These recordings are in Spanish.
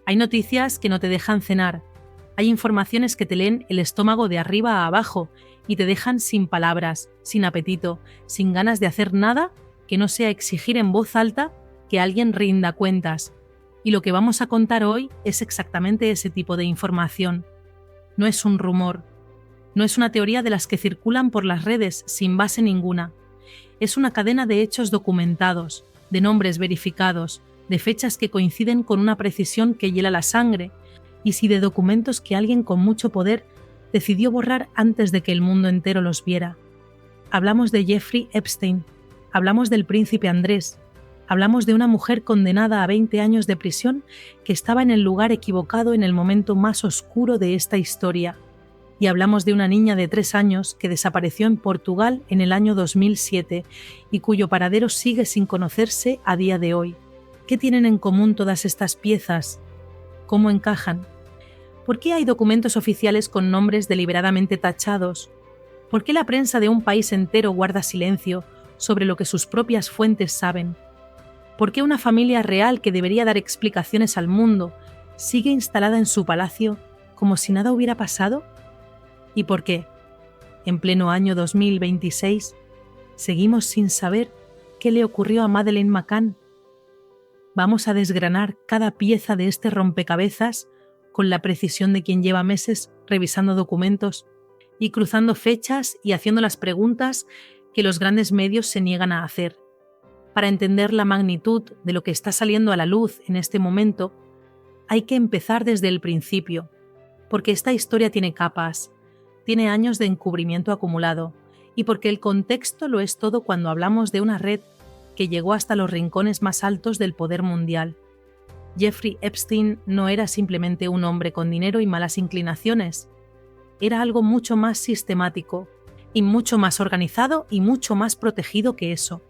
Hay noticias que no te dejan cenar. Hay informaciones que te leen el estómago de arriba a abajo y te dejan sin palabras, sin apetito, sin ganas de hacer nada que no sea exigir en voz alta que alguien rinda cuentas. Y lo que vamos a contar hoy es exactamente ese tipo de información. No es un rumor. No es una teoría de las que circulan por las redes sin base ninguna. Es una cadena de hechos documentados, de nombres verificados, de fechas que coinciden con una precisión que hiela la sangre, y sí de documentos que alguien con mucho poder decidió borrar antes de que el mundo entero los viera. Hablamos de Jeffrey Epstein, hablamos del príncipe Andrés, hablamos de una mujer condenada a 20 años de prisión que estaba en el lugar equivocado en el momento más oscuro de esta historia. Y hablamos de una niña de 3 años que desapareció en Portugal en el año 2007 y cuyo paradero sigue sin conocerse a día de hoy. ¿Qué tienen en común todas estas piezas? ¿Cómo encajan? ¿Por qué hay documentos oficiales con nombres deliberadamente tachados? ¿Por qué la prensa de un país entero guarda silencio sobre lo que sus propias fuentes saben? ¿Por qué una familia real que debería dar explicaciones al mundo sigue instalada en su palacio como si nada hubiera pasado? ¿Y por qué, en pleno año 2026, seguimos sin saber qué le ocurrió a Madeleine McCann? Vamos a desgranar cada pieza de este rompecabezas con la precisión de quien lleva meses revisando documentos y cruzando fechas y haciendo las preguntas que los grandes medios se niegan a hacer. Para entender la magnitud de lo que está saliendo a la luz en este momento, hay que empezar desde el principio, porque esta historia tiene capas, tiene años de encubrimiento acumulado, y porque el contexto lo es todo cuando hablamos de una red que llegó hasta los rincones más altos del poder mundial. Jeffrey Epstein no era simplemente un hombre con dinero y malas inclinaciones, era algo mucho más sistemático, y mucho más organizado y mucho más protegido que eso.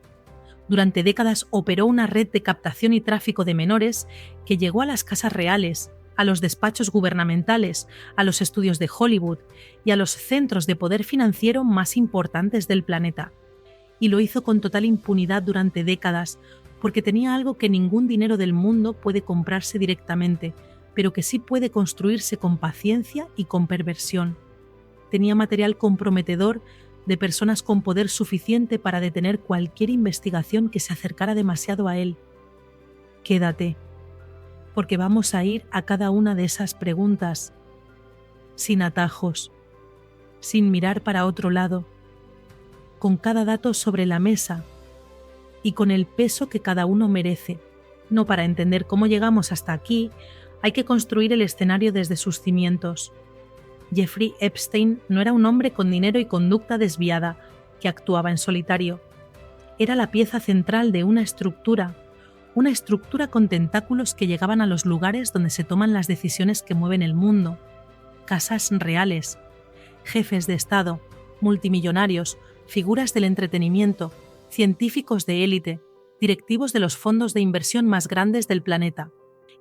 Durante décadas operó una red de captación y tráfico de menores que llegó a las casas reales, a los despachos gubernamentales, a los estudios de Hollywood y a los centros de poder financiero más importantes del planeta. Y lo hizo con total impunidad durante décadas, porque tenía algo que ningún dinero del mundo puede comprarse directamente, pero que sí puede construirse con paciencia y con perversión. Tenía material comprometedor de personas con poder suficiente para detener cualquier investigación que se acercara demasiado a él. Quédate, porque vamos a ir a cada una de esas preguntas, sin atajos, sin mirar para otro lado, con cada dato sobre la mesa y con el peso que cada uno merece. No, para entender cómo llegamos hasta aquí, hay que construir el escenario desde sus cimientos. Jeffrey Epstein no era un hombre con dinero y conducta desviada que actuaba en solitario. Era la pieza central de una estructura con tentáculos que llegaban a los lugares donde se toman las decisiones que mueven el mundo. Casas reales, jefes de Estado, multimillonarios, figuras del entretenimiento, científicos de élite, directivos de los fondos de inversión más grandes del planeta.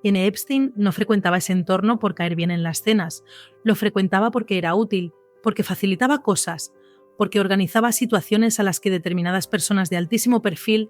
Y Epstein no frecuentaba ese entorno por caer bien en las cenas, lo frecuentaba porque era útil, porque facilitaba cosas, porque organizaba situaciones a las que determinadas personas de altísimo perfil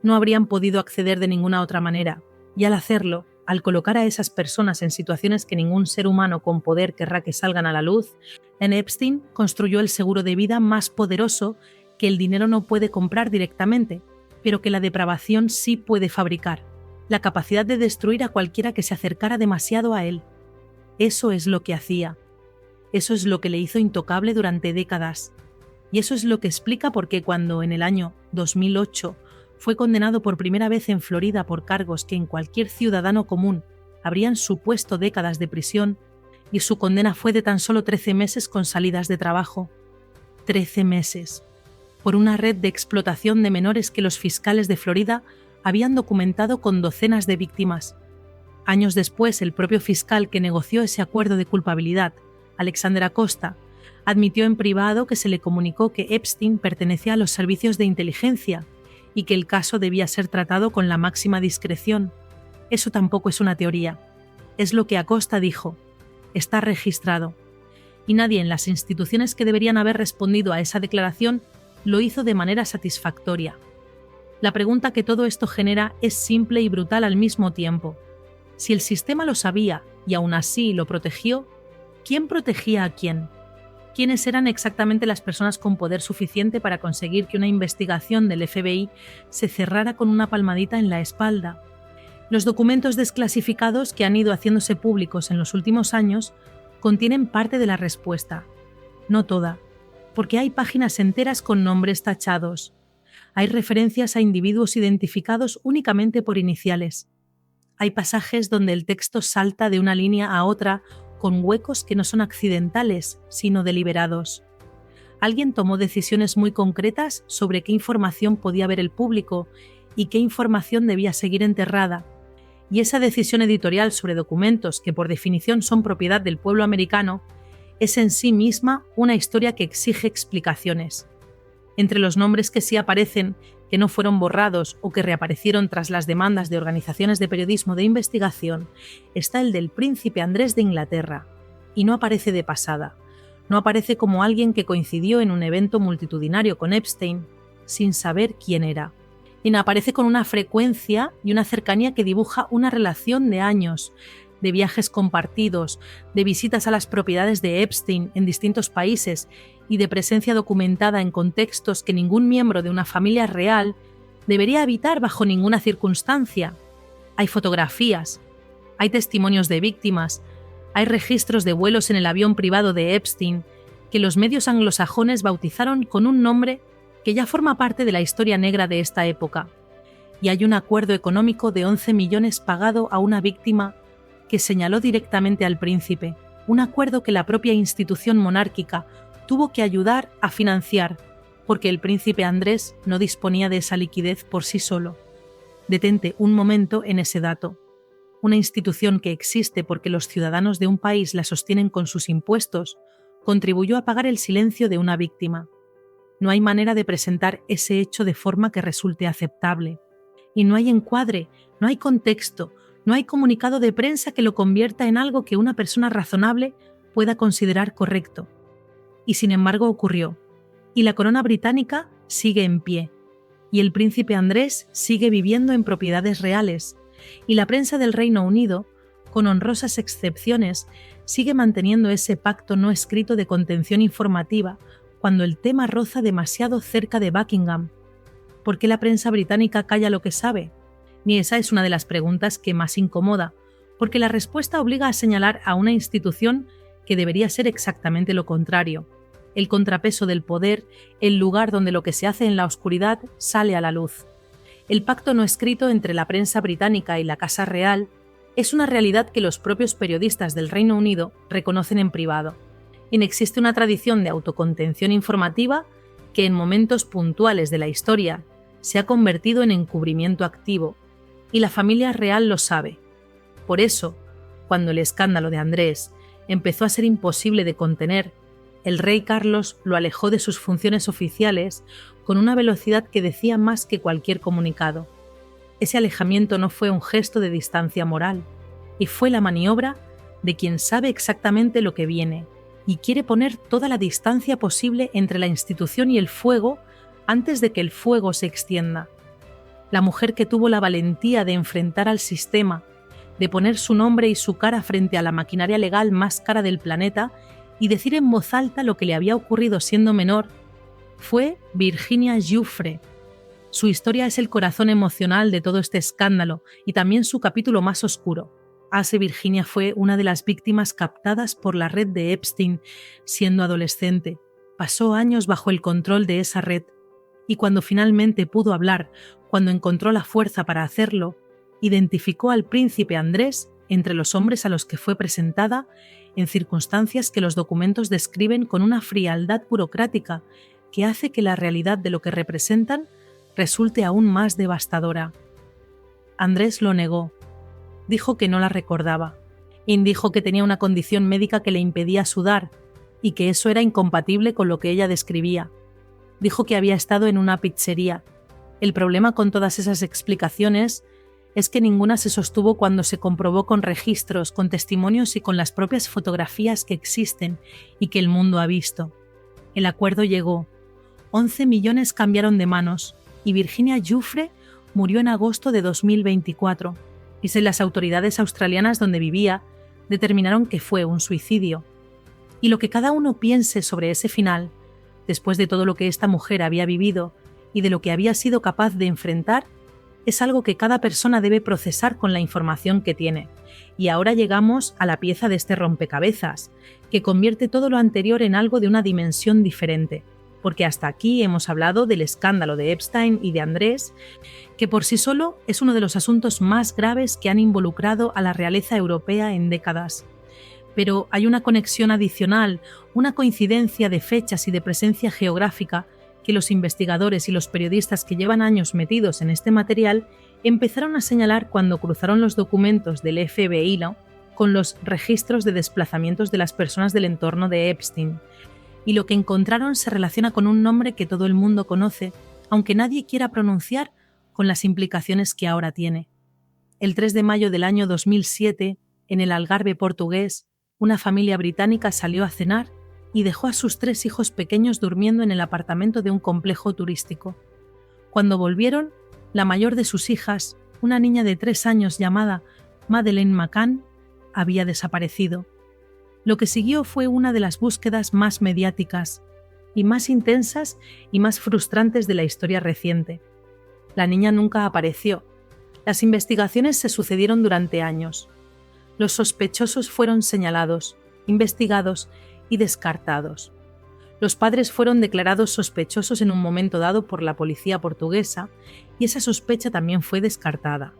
no habrían podido acceder de ninguna otra manera, y al hacerlo, al colocar a esas personas en situaciones que ningún ser humano con poder querrá que salgan a la luz, Epstein construyó el seguro de vida más poderoso que el dinero no puede comprar directamente, pero que la depravación sí puede fabricar, la capacidad de destruir a cualquiera que se acercara demasiado a él. Eso es lo que hacía. Eso es lo que le hizo intocable durante décadas. Y eso es lo que explica por qué cuando en el año 2008 fue condenado por primera vez en Florida por cargos que en cualquier ciudadano común habrían supuesto décadas de prisión, y su condena fue de tan solo 13 meses con salidas de trabajo. 13 meses. Por una red de explotación de menores que los fiscales de Florida habían documentado con docenas de víctimas. Años después, el propio fiscal que negoció ese acuerdo de culpabilidad, Alexander Acosta, admitió en privado que se le comunicó que Epstein pertenecía a los servicios de inteligencia y que el caso debía ser tratado con la máxima discreción. Eso tampoco es una teoría. Es lo que Acosta dijo. Está registrado. Y nadie en las instituciones que deberían haber respondido a esa declaración lo hizo de manera satisfactoria. La pregunta que todo esto genera es simple y brutal al mismo tiempo. Si el sistema lo sabía y aún así lo protegió, ¿quién protegía a quién? ¿Quiénes eran exactamente las personas con poder suficiente para conseguir que una investigación del FBI se cerrara con una palmadita en la espalda? Los documentos desclasificados que han ido haciéndose públicos en los últimos años contienen parte de la respuesta, no toda, porque hay páginas enteras con nombres tachados. Hay referencias a individuos identificados únicamente por iniciales. Hay pasajes donde el texto salta de una línea a otra con huecos que no son accidentales, sino deliberados. Alguien tomó decisiones muy concretas sobre qué información podía ver el público y qué información debía seguir enterrada, y esa decisión editorial sobre documentos que por definición son propiedad del pueblo americano es en sí misma una historia que exige explicaciones. Entre los nombres que sí aparecen, que no fueron borrados o que reaparecieron tras las demandas de organizaciones de periodismo de investigación, está el del príncipe Andrés de Inglaterra, y no aparece de pasada. No aparece como alguien que coincidió en un evento multitudinario con Epstein, sin saber quién era. Y no aparece con una frecuencia y una cercanía que dibuja una relación de años, de viajes compartidos, de visitas a las propiedades de Epstein en distintos países y de presencia documentada en contextos que ningún miembro de una familia real debería evitar bajo ninguna circunstancia. Hay fotografías, hay testimonios de víctimas, hay registros de vuelos en el avión privado de Epstein que los medios anglosajones bautizaron con un nombre que ya forma parte de la historia negra de esta época. Y hay un acuerdo económico de 11 millones pagado a una víctima que señaló directamente al príncipe, un acuerdo que la propia institución monárquica tuvo que ayudar a financiar, porque el príncipe Andrés no disponía de esa liquidez por sí solo. Detente un momento en ese dato. Una institución que existe porque los ciudadanos de un país la sostienen con sus impuestos, contribuyó a pagar el silencio de una víctima. No hay manera de presentar ese hecho de forma que resulte aceptable. Y no hay encuadre, no hay contexto, no hay comunicado de prensa que lo convierta en algo que una persona razonable pueda considerar correcto. Y sin embargo ocurrió. Y la corona británica sigue en pie. Y el príncipe Andrés sigue viviendo en propiedades reales. Y la prensa del Reino Unido, con honrosas excepciones, sigue manteniendo ese pacto no escrito de contención informativa cuando el tema roza demasiado cerca de Buckingham. ¿Por qué la prensa británica calla lo que sabe? Ni esa es una de las preguntas que más incomoda, porque la respuesta obliga a señalar a una institución que debería ser exactamente lo contrario, el contrapeso del poder, el lugar donde lo que se hace en la oscuridad sale a la luz. El pacto no escrito entre la prensa británica y la Casa Real es una realidad que los propios periodistas del Reino Unido reconocen en privado. Existe una tradición de autocontención informativa que en momentos puntuales de la historia se ha convertido en encubrimiento activo, y la familia real lo sabe. Por eso, cuando el escándalo de Andrés empezó a ser imposible de contener, el rey Carlos lo alejó de sus funciones oficiales con una velocidad que decía más que cualquier comunicado. Ese alejamiento no fue un gesto de distancia moral, y fue la maniobra de quien sabe exactamente lo que viene y quiere poner toda la distancia posible entre la institución y el fuego antes de que el fuego se extienda. La mujer que tuvo la valentía de enfrentar al sistema, de poner su nombre y su cara frente a la maquinaria legal más cara del planeta y decir en voz alta lo que le había ocurrido siendo menor, fue Virginia Giuffre. Su historia es el corazón emocional de todo este escándalo y también su capítulo más oscuro. Virginia fue una de las víctimas captadas por la red de Epstein siendo adolescente. Pasó años bajo el control de esa red y cuando finalmente pudo hablar, cuando encontró la fuerza para hacerlo, identificó al príncipe Andrés entre los hombres a los que fue presentada en circunstancias que los documentos describen con una frialdad burocrática que hace que la realidad de lo que representan resulte aún más devastadora. Andrés lo negó. Dijo que no la recordaba. Dijo que tenía una condición médica que le impedía sudar y que eso era incompatible con lo que ella describía. Dijo que había estado en una pizzería. El problema con todas esas explicaciones es que ninguna se sostuvo cuando se comprobó con registros, con testimonios y con las propias fotografías que existen y que el mundo ha visto. El acuerdo llegó. 11 millones cambiaron de manos y Virginia Giuffre murió en agosto de 2024. y si las autoridades australianas donde vivía determinaron que fue un suicidio. Y lo que cada uno piense sobre ese final, después de todo lo que esta mujer había vivido y de lo que había sido capaz de enfrentar, es algo que cada persona debe procesar con la información que tiene. Y ahora llegamos a la pieza de este rompecabezas, que convierte todo lo anterior en algo de una dimensión diferente, porque hasta aquí hemos hablado del escándalo de Epstein y de Andrés, que por sí solo es uno de los asuntos más graves que han involucrado a la realeza europea en décadas. Pero hay una conexión adicional, una coincidencia de fechas y de presencia geográfica que los investigadores y los periodistas que llevan años metidos en este material empezaron a señalar cuando cruzaron los documentos del FBI con los registros de desplazamientos de las personas del entorno de Epstein. Y lo que encontraron se relaciona con un nombre que todo el mundo conoce, aunque nadie quiera pronunciar, con las implicaciones que ahora tiene. El 3 de mayo del año 2007, en el Algarve portugués, una familia británica salió a cenar y dejó a sus 3 hijos pequeños durmiendo en el apartamento de un complejo turístico. Cuando volvieron, la mayor de sus hijas, una niña de 3 años llamada Madeleine McCann, había desaparecido. Lo que siguió fue una de las búsquedas más mediáticas y más intensas y más frustrantes de la historia reciente. La niña nunca apareció. Las investigaciones se sucedieron durante años. Los sospechosos fueron señalados, investigados y descartados. Los padres fueron declarados sospechosos en un momento dado por la policía portuguesa y esa sospecha también fue descartada.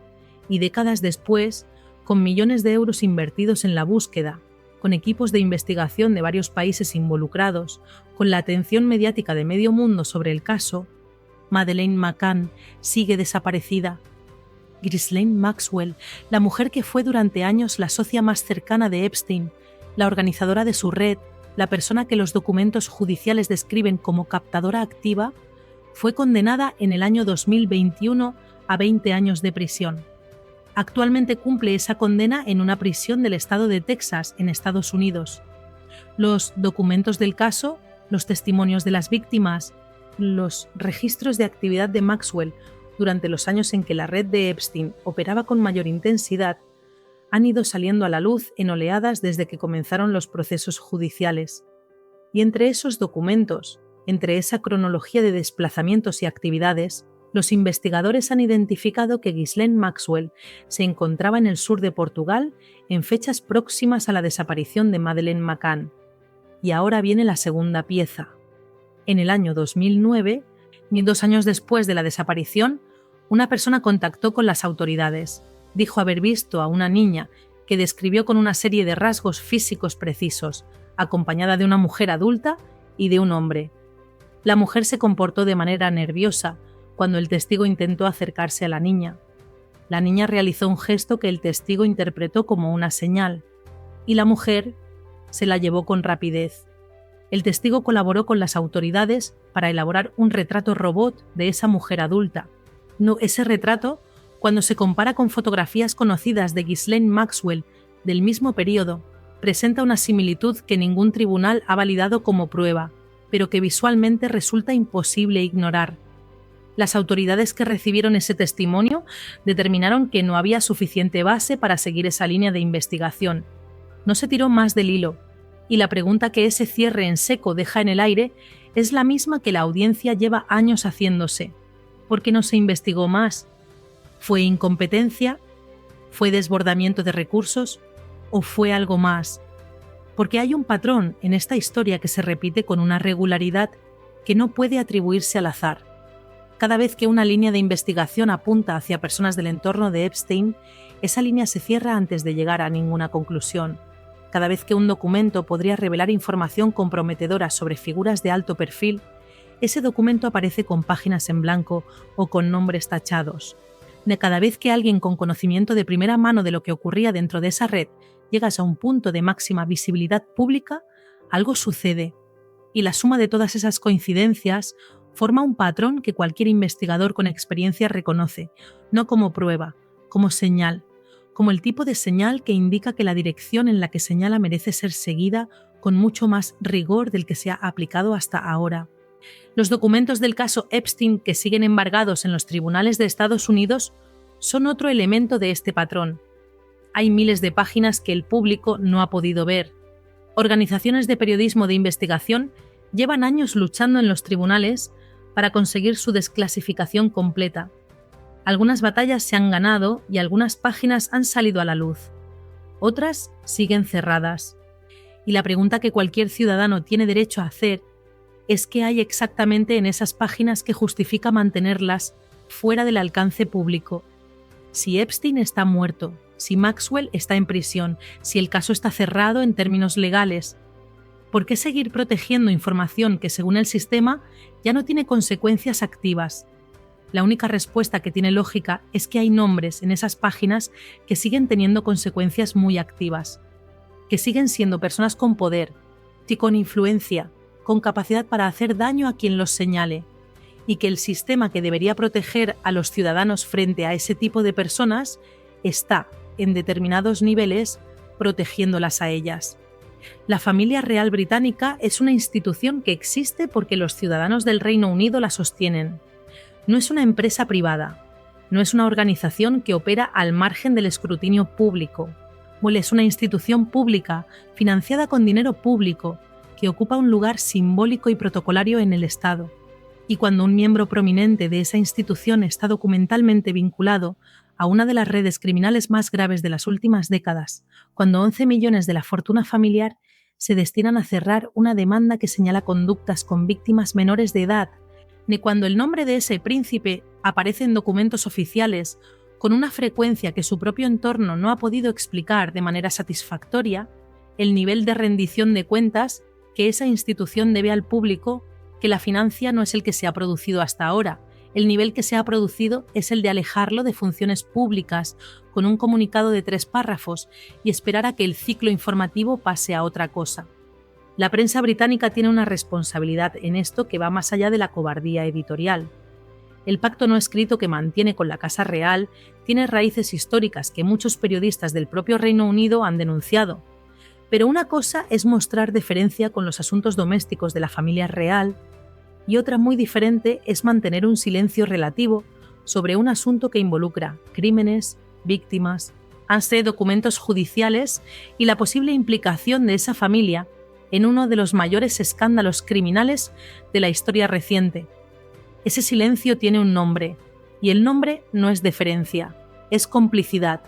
Y décadas después, con millones de euros invertidos en la búsqueda, con equipos de investigación de varios países involucrados, con la atención mediática de medio mundo sobre el caso, Madeleine McCann sigue desaparecida. Ghislaine Maxwell, la mujer que fue durante años la socia más cercana de Epstein, la organizadora de su red, la persona que los documentos judiciales describen como captadora activa, fue condenada en el año 2021 a 20 años de prisión. Actualmente cumple esa condena en una prisión del estado de Texas, en Estados Unidos. Los documentos del caso, los testimonios de las víctimas, los registros de actividad de Maxwell durante los años en que la red de Epstein operaba con mayor intensidad, han ido saliendo a la luz en oleadas desde que comenzaron los procesos judiciales. Y entre esos documentos, entre esa cronología de desplazamientos y actividades, los investigadores han identificado que Ghislaine Maxwell se encontraba en el sur de Portugal en fechas próximas a la desaparición de Madeleine McCann. Y ahora viene la segunda pieza. En el año 2009, y 2 años después de la desaparición, una persona contactó con las autoridades. Dijo haber visto a una niña que describió con una serie de rasgos físicos precisos, acompañada de una mujer adulta y de un hombre. La mujer se comportó de manera nerviosa cuando el testigo intentó acercarse a la niña. La niña realizó un gesto que el testigo interpretó como una señal, y la mujer se la llevó con rapidez. El testigo colaboró con las autoridades para elaborar un retrato robot de esa mujer adulta. No, ese retrato, cuando se compara con fotografías conocidas de Ghislaine Maxwell del mismo periodo, presenta una similitud que ningún tribunal ha validado como prueba, pero que visualmente resulta imposible ignorar. Las autoridades que recibieron ese testimonio determinaron que no había suficiente base para seguir esa línea de investigación. No se tiró más del hilo, y la pregunta que ese cierre en seco deja en el aire es la misma que la audiencia lleva años haciéndose. ¿Por qué no se investigó más? ¿Fue incompetencia? ¿Fue desbordamiento de recursos? ¿O fue algo más? Porque hay un patrón en esta historia que se repite con una regularidad que no puede atribuirse al azar. Cada vez que una línea de investigación apunta hacia personas del entorno de Epstein, esa línea se cierra antes de llegar a ninguna conclusión. Cada vez que un documento podría revelar información comprometedora sobre figuras de alto perfil, ese documento aparece con páginas en blanco o con nombres tachados. De cada vez que alguien con conocimiento de primera mano de lo que ocurría dentro de esa red llegas a un punto de máxima visibilidad pública, algo sucede. Y la suma de todas esas coincidencias forma un patrón que cualquier investigador con experiencia reconoce, no como prueba, como señal, como el tipo de señal que indica que la dirección en la que señala merece ser seguida con mucho más rigor del que se ha aplicado hasta ahora. Los documentos del caso Epstein que siguen embargados en los tribunales de Estados Unidos son otro elemento de este patrón. Hay miles de páginas que el público no ha podido ver. Organizaciones de periodismo de investigación llevan años luchando en los tribunales para conseguir su desclasificación completa. Algunas batallas se han ganado y algunas páginas han salido a la luz. Otras siguen cerradas. Y la pregunta que cualquier ciudadano tiene derecho a hacer es qué hay exactamente en esas páginas que justifica mantenerlas fuera del alcance público. Si Epstein está muerto, si Maxwell está en prisión, si el caso está cerrado en términos legales, ¿por qué seguir protegiendo información que, según el sistema, ya no tiene consecuencias activas? La única respuesta que tiene lógica es que hay nombres en esas páginas que siguen teniendo consecuencias muy activas, que siguen siendo personas con poder y con influencia, con capacidad para hacer daño a quien los señale, y que el sistema que debería proteger a los ciudadanos frente a ese tipo de personas está, en determinados niveles, protegiéndolas a ellas. La familia real británica es una institución que existe porque los ciudadanos del Reino Unido la sostienen. No es una empresa privada, no es una organización que opera al margen del escrutinio público. Es una institución pública, financiada con dinero público, que ocupa un lugar simbólico y protocolario en el Estado. Y cuando un miembro prominente de esa institución está documentalmente vinculado a una de las redes criminales más graves de las últimas décadas, cuando 11 millones de la fortuna familiar se destinan a cerrar una demanda que señala conductas con víctimas menores de edad, ni cuando el nombre de ese príncipe aparece en documentos oficiales con una frecuencia que su propio entorno no ha podido explicar de manera satisfactoria, el nivel de rendición de cuentas que esa institución debe al público que la financia no es el que se ha producido hasta ahora. El nivel que se ha producido es el de alejarlo de funciones públicas con un comunicado de 3 párrafos y esperar a que el ciclo informativo pase a otra cosa. La prensa británica tiene una responsabilidad en esto que va más allá de la cobardía editorial. El pacto no escrito que mantiene con la Casa Real tiene raíces históricas que muchos periodistas del propio Reino Unido han denunciado. Pero una cosa es mostrar deferencia con los asuntos domésticos de la familia real y otra muy diferente es mantener un silencio relativo sobre un asunto que involucra crímenes, víctimas, documentos judiciales y la posible implicación de esa familia en uno de los mayores escándalos criminales de la historia reciente. Ese silencio tiene un nombre, y el nombre no es deferencia, es complicidad.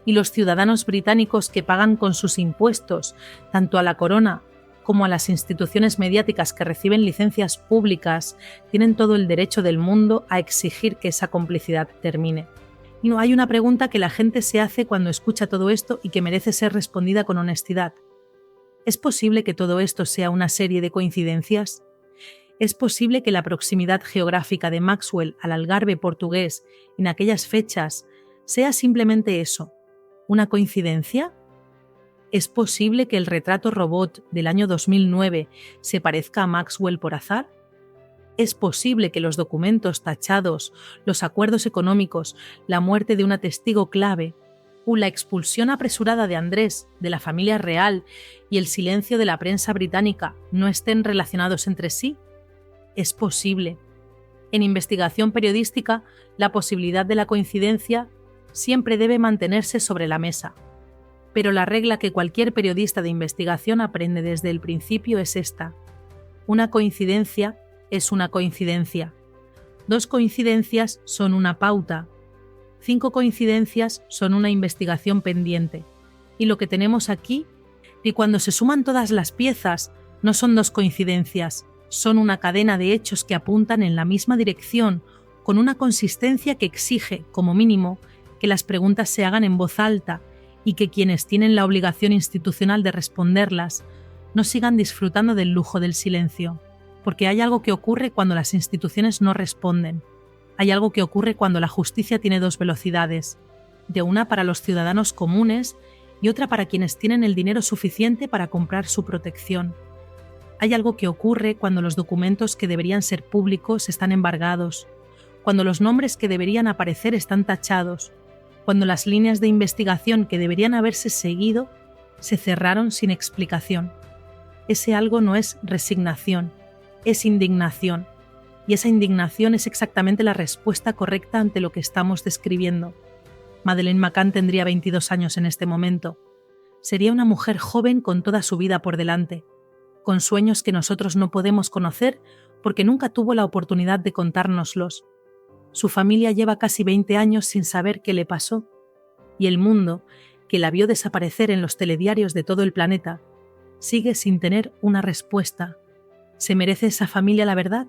Y los ciudadanos británicos que pagan con sus impuestos, tanto a la corona como a las instituciones mediáticas que reciben licencias públicas, tienen todo el derecho del mundo a exigir que esa complicidad termine. Y no hay una pregunta que la gente se hace cuando escucha todo esto y que merece ser respondida con honestidad. ¿Es posible que todo esto sea una serie de coincidencias? ¿Es posible que la proximidad geográfica de Maxwell al Algarve portugués en aquellas fechas sea simplemente eso, una coincidencia? ¿Es posible que el retrato robot del año 2009 se parezca a Maxwell por azar? ¿Es posible que los documentos tachados, los acuerdos económicos, la muerte de una testigo clave, la expulsión apresurada de Andrés, de la familia real y el silencio de la prensa británica no estén relacionados entre sí? Es posible. En investigación periodística, la posibilidad de la coincidencia siempre debe mantenerse sobre la mesa. Pero la regla que cualquier periodista de investigación aprende desde el principio es esta: una coincidencia es una coincidencia. 2 coincidencias son una pauta. 5 coincidencias son una investigación pendiente. Y lo que tenemos aquí, y cuando se suman todas las piezas, no son 2 coincidencias, son una cadena de hechos que apuntan en la misma dirección, con una consistencia que exige, como mínimo, que las preguntas se hagan en voz alta y que quienes tienen la obligación institucional de responderlas no sigan disfrutando del lujo del silencio. Porque hay algo que ocurre cuando las instituciones no responden. Hay algo que ocurre cuando la justicia tiene 2 velocidades, de una para los ciudadanos comunes y otra para quienes tienen el dinero suficiente para comprar su protección. Hay algo que ocurre cuando los documentos que deberían ser públicos están embargados, cuando los nombres que deberían aparecer están tachados, cuando las líneas de investigación que deberían haberse seguido se cerraron sin explicación. Ese algo no es resignación, es indignación. Y esa indignación es exactamente la respuesta correcta ante lo que estamos describiendo. Madeleine McCann tendría 22 años en este momento. Sería una mujer joven con toda su vida por delante, con sueños que nosotros no podemos conocer porque nunca tuvo la oportunidad de contárnoslos. Su familia lleva casi 20 años sin saber qué le pasó, y el mundo, que la vio desaparecer en los telediarios de todo el planeta, sigue sin tener una respuesta. ¿Se merece esa familia la verdad?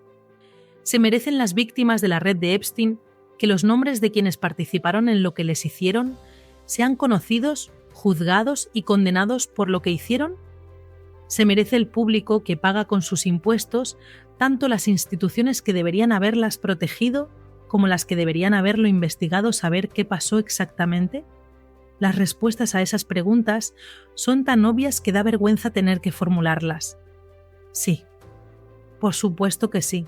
¿Se merecen las víctimas de la red de Epstein que los nombres de quienes participaron en lo que les hicieron sean conocidos, juzgados y condenados por lo que hicieron? ¿Se merece el público que paga con sus impuestos tanto las instituciones que deberían haberlas protegido como las que deberían haberlo investigado saber qué pasó exactamente? Las respuestas a esas preguntas son tan obvias que da vergüenza tener que formularlas. Sí, por supuesto que sí.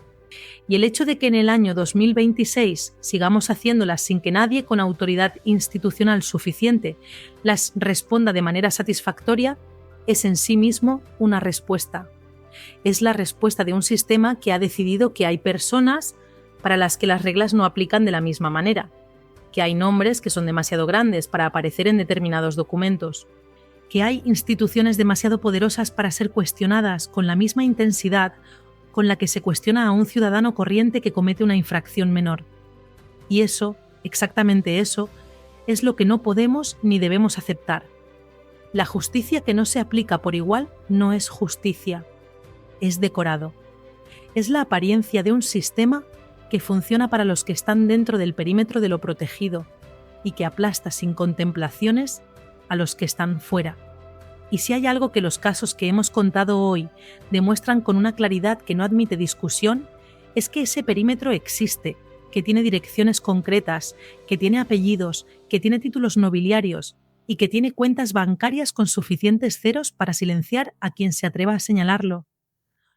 Y el hecho de que en el año 2026 sigamos haciéndolas sin que nadie con autoridad institucional suficiente las responda de manera satisfactoria es en sí mismo una respuesta. Es la respuesta de un sistema que ha decidido que hay personas para las que las reglas no aplican de la misma manera, que hay nombres que son demasiado grandes para aparecer en determinados documentos, que hay instituciones demasiado poderosas para ser cuestionadas con la misma intensidad con la que se cuestiona a un ciudadano corriente que comete una infracción menor. Y eso, exactamente eso, es lo que no podemos ni debemos aceptar. La justicia que no se aplica por igual no es justicia, es decorado. Es la apariencia de un sistema que funciona para los que están dentro del perímetro de lo protegido y que aplasta sin contemplaciones a los que están fuera. Y si hay algo que los casos que hemos contado hoy demuestran con una claridad que no admite discusión, es que ese perímetro existe, que tiene direcciones concretas, que tiene apellidos, que tiene títulos nobiliarios y que tiene cuentas bancarias con suficientes ceros para silenciar a quien se atreva a señalarlo.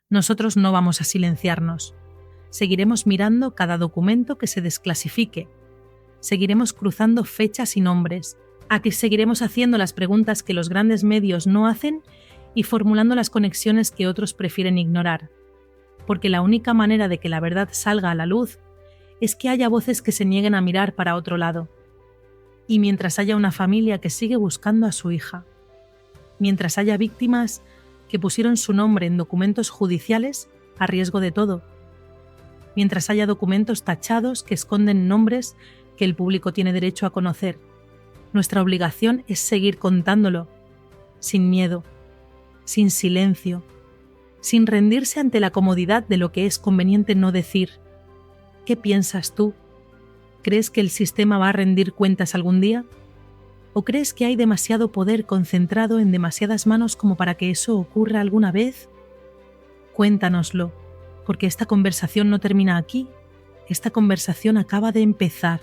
Nosotros no vamos a silenciarnos. Seguiremos mirando cada documento que se desclasifique. Seguiremos cruzando fechas y nombres. Aquí seguiremos haciendo las preguntas que los grandes medios no hacen y formulando las conexiones que otros prefieren ignorar. Porque la única manera de que la verdad salga a la luz es que haya voces que se nieguen a mirar para otro lado. Y mientras haya una familia que sigue buscando a su hija, mientras haya víctimas que pusieron su nombre en documentos judiciales a riesgo de todo, mientras haya documentos tachados que esconden nombres que el público tiene derecho a conocer, nuestra obligación es seguir contándolo, sin miedo, sin silencio, sin rendirse ante la comodidad de lo que es conveniente no decir. ¿Qué piensas tú? ¿Crees que el sistema va a rendir cuentas algún día? ¿O crees que hay demasiado poder concentrado en demasiadas manos como para que eso ocurra alguna vez? Cuéntanoslo, porque esta conversación no termina aquí. Esta conversación acaba de empezar.